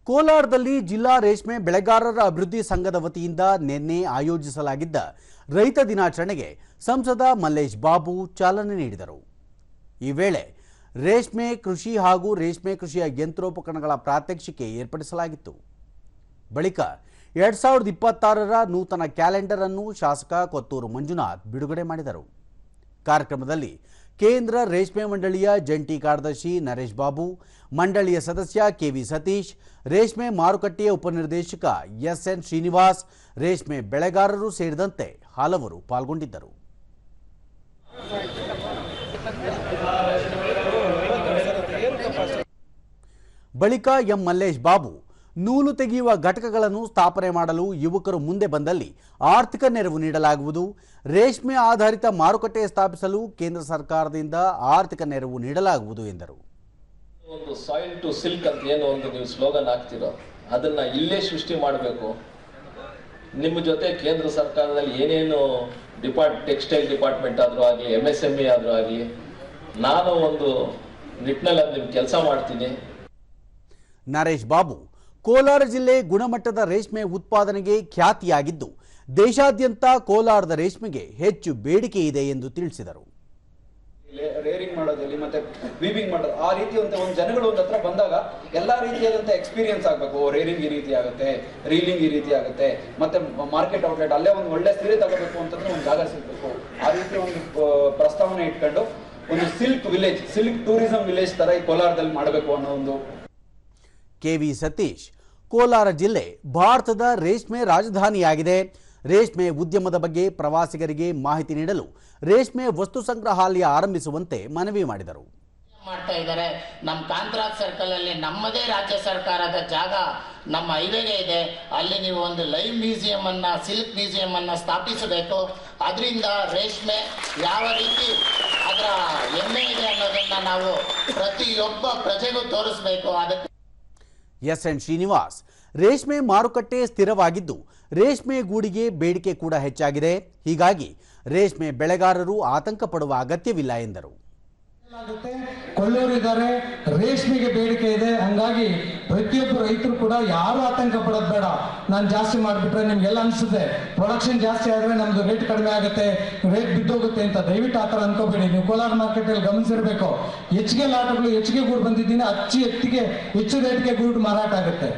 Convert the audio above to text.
ಕೋಲಾರದಲ್ಲಿ ಜಿಲ್ಲಾ ರೇಷ್ಮೆ ಬೆಳೆಗಾರರ ಅಭಿವೃದ್ಧಿ ಸಂಘದ ವತಿಯಿಂದ ನಿನ್ನೆ ಆಯೋಜಿಸಲಾಗಿದ್ದ ರೈತ ದಿನಾಚರಣೆಗೆ ಸಂಸದ ಮಲ್ಲೇಶ್ ಬಾಬು ಚಾಲನೆ ನೀಡಿದರು. ಈ ವೇಳೆ ರೇಷ್ಮೆ ಕೃಷಿ ಹಾಗೂ ರೇಷ್ಮೆ ಕೃಷಿಯ ಯಂತ್ರೋಪಕರಣಗಳ ಪ್ರಾತ್ಯಕ್ಷಿಕೆ ಏರ್ಪಡಿಸಲಾಗಿತ್ತು. ಬಳಿಕ 2026ರ ನೂತನ ಕ್ಯಾಲೆಂಡರ್ ಅನ್ನು ಶಾಸಕ ಕೊತ್ತೂರು ಮಂಜುನಾಥ್ ಬಿಡುಗಡೆ ಮಾಡಿದರು. ಕಾರ್ಯಕ್ರಮದಲ್ಲಿ ಕೇಂದ್ರ ರೇಷ್ಮೆ ಮಂಡಳಿಯ ಜಂಟಿ ಕಾರ್ಯದರ್ಶಿ ನರೇಶ್ ಬಾಬು, ಮಂಡಳಿಯ ಸದಸ್ಯ ಕೆವಿ ಸತೀಶ್, ರೇಷ್ಮೆ ಮಾರುಕಟ್ಟೆಯ ಉಪನಿರ್ದೇಶಕ ಎಸ್ಎನ್ ಶ್ರೀನಿವಾಸ್, ರೇಷ್ಮೆ ಬೆಳೆಗಾರರು ಸೇರಿದಂತೆ ಹಲವರು ಪಾಲ್ಗೊಂಡಿದ್ದರು. ಬಳಿಕ ಎಂ ಮಲ್ಲೇಶ್ ಬಾಬು, ನೂಲು ತೆಗೆಯುವ ಘಟಕಗಳನ್ನು ಸ್ಥಾಪನೆ ಮಾಡಲು ಯುವಕರು ಮುಂದೆ ಬಂದಲ್ಲಿ ಆರ್ಥಿಕ ನೆರವು ನೀಡಲಾಗುವುದು. ರೇಷ್ಮೆ ಆಧಾರಿತ ಮಾರುಕಟ್ಟೆ ಸ್ಥಾಪಿಸಲು ಕೇಂದ್ರ ಸರ್ಕಾರದಿಂದ ಆರ್ಥಿಕ ನೆರವು ನೀಡಲಾಗುವುದು ಎಂದರು. ಒಂದು ಸಾಯಿಲ್ ಟು ಸಿಲ್ಕ್ ಅಂತ ಏನು ಒಂದು ನೀವು ಸ್ಲೋಗನ್ ಹಾಕ್ತಿರೋ ಅದನ್ನ ಇಲ್ಲೇ ಸೃಷ್ಟಿ ಮಾಡಬೇಕು. ನಿಮ್ಮ ಜೊತೆ ಕೇಂದ್ರ ಸರ್ಕಾರದಲ್ಲಿ ಏನೇನು ಟೆಕ್ಸ್ಟೈಲ್ ಡಿಪಾರ್ಟ್ಮೆಂಟ್ ಆದರೂ ಆಗಲಿ, MSME ಆದರೂ ಆಗಲಿ, ನಾನು ಒಂದು ನಿಟ್ಟಿನಲ್ಲಿ ಅದು ನಿಮ್ಗೆ ಕೆಲಸ ಮಾಡ್ತೀನಿ. ನರೇಶ್ ಬಾಬು, ಕೋಲಾರ ಜಿಲ್ಲೆ ಗುಣಮಟ್ಟದ ರೇಷ್ಮೆ ಉತ್ಪಾದನೆಗೆ ಖ್ಯಾತಿಯಾಗಿದ್ದು ದೇಶಾದ್ಯಂತ ಕೋಲಾರದ ರೇಷ್ಮೆಗೆ ಹೆಚ್ಚು ಬೇಡಿಕೆ ಇದೆ ಎಂದು ತಿಳಿಸಿದರು. ರೇರಿಂಗ್ ಮಾಡೋದಲ್ಲಿ ಮತ್ತೆ ವೀವಿಂಗ್ ಮಾಡೋದು ಆ ರೀತಿ ಒಂದು ಜನಗಳು ಒಂದು ಹತ್ರ ಬಂದಾಗ ಎಲ್ಲಾ ರೀತಿಯಾದಂತ ಎಕ್ಸ್ಪೀರಿಯನ್ಸ್ ಆಗಬೇಕು. ರೇರಿಂಗ್ ಈ ರೀತಿ ಆಗುತ್ತೆ, ರೀಲಿಂಗ್ ಈ ರೀತಿ ಆಗುತ್ತೆ, ಮತ್ತೆ ಮಾರ್ಕೆಟ್ ಔಟ್ಲೆಟ್ ಅಲ್ಲೇ ಒಂದು ಒಳ್ಳೆ ಸೀರೆ ತಗೋಬೇಕು ಅಂತಂದ್ರೆ ಒಂದು ಜಾಗ ಸಿಗಬೇಕು. ಆ ರೀತಿ ಒಂದು ಪ್ರಸ್ತಾವನೆ ಇಟ್ಕೊಂಡು ಒಂದು silk village, silk tourism village ತರ ಈ ಕೋಲಾರದಲ್ಲಿ ಮಾಡಬೇಕು ಅನ್ನೋ ಒಂದು. ಕೆವಿ ಸತೀಶ್, ಕೋಲಾರ ಜಿಲ್ಲೆ ಭಾರತದ ರೇಷ್ಮೆ ರಾಜಧಾನಿಯಾಗಿದೆ. ರೇಷ್ಮೆ ಉದ್ಯಮದ ಬಗ್ಗೆ ಪ್ರವಾಸಿಗರಿಗೆ ಮಾಹಿತಿ ನೀಡಲು ರೇಷ್ಮೆ ವಸ್ತು ಸಂಗ್ರಹಾಲಯ ಆರಂಭಿಸುವಂತೆ ಮನವಿ ಮಾಡಿದರು. ಮಾಡ್ತಾ ಇದ್ದಾರೆ. ನಮ್ಮ ಕಾಂತರಾಜ್ ಸರ್ಕಲ್ ಅಲ್ಲಿ ನಮ್ಮದೇ ರಾಜ್ಯ ಸರ್ಕಾರದ ಜಾಗ ನಮ್ಮ ಹೈವೇಗೆ ಇದೆ. ಅಲ್ಲಿ ನೀವು ಒಂದು ಲೈವ್ ಮ್ಯೂಸಿಯಂ ಅನ್ನ, ಸಿಲ್ಕ್ ಮ್ಯೂಸಿಯಂ ಅನ್ನ ಸ್ಥಾಪಿಸಬೇಕು. ಅದರಿಂದ ರೇಷ್ಮೆ ಯಾವ ರೀತಿ ಅದರ ಹೆಮ್ಮೆ ಇದೆ ಅನ್ನೋದನ್ನ ನಾವು ಪ್ರತಿಯೊಬ್ಬ ಪ್ರಜೆಗೂ ತೋರಿಸಬೇಕು. ಅದಕ್ಕೆ ಎಸ್ಎನ್ ಶ್ರೀನಿವಾಸ್, ರೇಷ್ಮೆ ಮಾರುಕಟ್ಟೆ ಸ್ಥಿರವಾಗಿದ್ದು ರೇಷ್ಮೆ ಗೂಡಿಗೆ ಬೇಡಿಕೆ ಕೂಡ ಹೆಚ್ಚಾಗಿದೆ. ಹೀಗಾಗಿ ರೇಷ್ಮೆ ಬೆಳೆಗಾರರು ಆತಂಕ ಪಡುವ ಅಗತ್ಯವಿಲ್ಲ ಎಂದರು. ಕೊಳ್ಳೋರಿದ್ದಾರೆ, ರೇಷ್ಮೆಗೆ ಬೇಡಿಕೆ ಇದೆ. ಹಂಗಾಗಿ ಪ್ರತಿಯೊಬ್ಬರು ರೈತರು ಕೂಡ ಯಾರು ಆತಂಕ ಪಡೋದು ಬೇಡ. ನಾನು ಜಾಸ್ತಿ ಮಾಡಿಬಿಟ್ರೆ ನಿಮ್ಗೆಲ್ಲ ಅನಿಸುತ್ತೆ ಪ್ರೊಡಕ್ಷನ್ ಜಾಸ್ತಿ ಆದರೆ ನಮ್ದು ರೇಟ್ ಕಡಿಮೆ ಆಗುತ್ತೆ, ರೇಟ್ ಬಿದ್ದೋಗುತ್ತೆ ಅಂತ. ದಯವಿಟ್ಟು ಆ ಥರ ಅನ್ಕೋಬೇಡಿ. ನೀವು ಕೋಲಾರ ಮಾರ್ಕೆಟಲ್ಲಿ ಗಮನಿಸಿರ್ಬೇಕು, ಹೆಚ್ಚಿಗೆ ಲಾಟಗಳು, ಹೆಚ್ಚಿಗೆ ಗೂಡು ಬಂದಿದ್ದೀನಿ, ಹೆಚ್ಚು ರೇಟ್ಗೆ ಗೂಡು ಮಾರಾಟ ಆಗುತ್ತೆ.